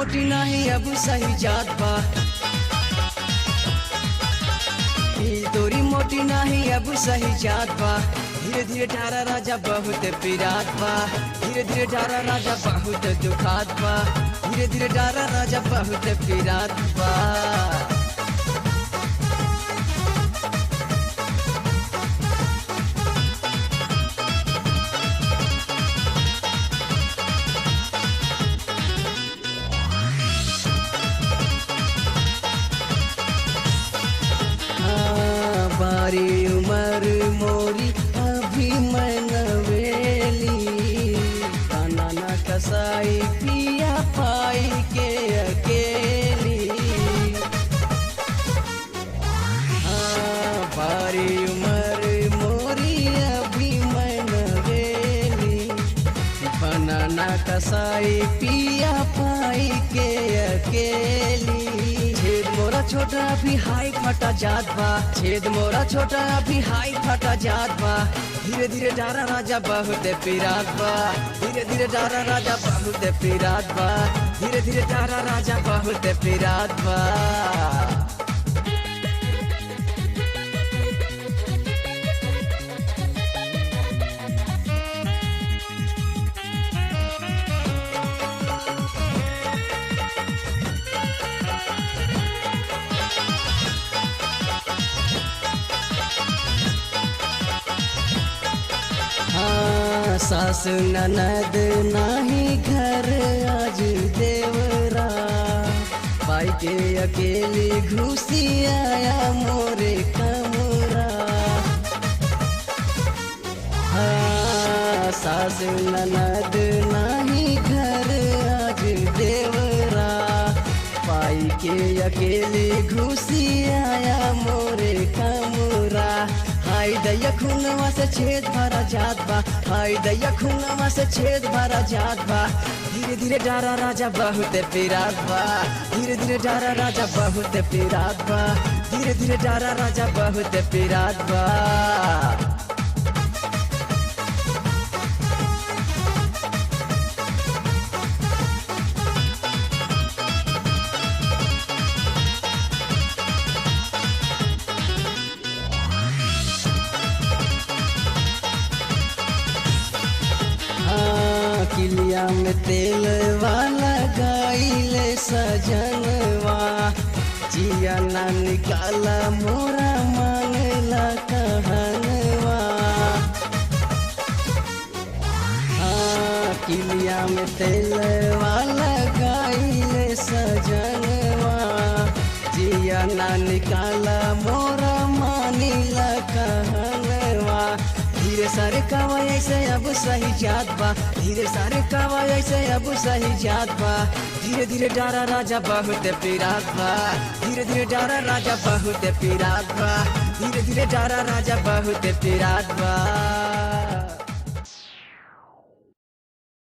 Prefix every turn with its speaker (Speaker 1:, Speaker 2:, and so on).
Speaker 1: मोटी नहीं अब सही जात बा, दिल तोरी मोटी नहीं अब सही जात बा। धीरे धीरे डारा राजा बहुत पिरात बा, धीरे धीरे डारा राजा बहुत दुखात बा, धीरे धीरे डारा राजा बहुत पिरात बा। बारी उमर मोरी अभी मैं नवेली, खाना न कसाई पिया पाई के अकेली। बारी उमर मोरी अभी मैं नवेली, बनाना कसाई पिया पाई के अकेली। छेद मोरा छोटा भी हाई फटा जात बा, छेद मोरा छोटा भी हाई फटा जात बा। धीरे धीरे डारा राजा बहुत पिरात बा, धीरे धीरे डारा राजा बहुत पिरात बा, धीरे धीरे डारा राजा बहुत पिरात बा। सास ननद नाही घर आज देवरा, पाई के अकेली घुसी आया मोरे कमरा। सास ननद नाही घर आज देवरा, पाई के अकेली घुसी आया मोरे कमरा। हाय दैया खूनवा से छेद भरा जात बा, हाय दैया खूनवा से छेद भरा जात बा। धीरे धीरे डारा राजा बहुत पिरात बा, धीरे धीरे डारा राजा बहुत पिरात बा, धीरे धीरे डारा राजा बहुत पिरात बा। किलिया में तेल वाला गाइले सजनवा, जिया ना निकाला मोरा मांगला कहनवा। किलिया में तेल वाला गाइले सजनवा, जिया ना निकाला मोरा मानिला कहनवा। धीरे सारे कावा ऐसे अब सही जात बा, धीरे सारे कावा ऐसे अब सही जात बा। धीरे धीरे डारा राजा बहुत पिरात बा, धीरे धीरे डारा राजा बहुत पिरात बा, धीरे धीरे डारा राजा बहुत पिरात बा।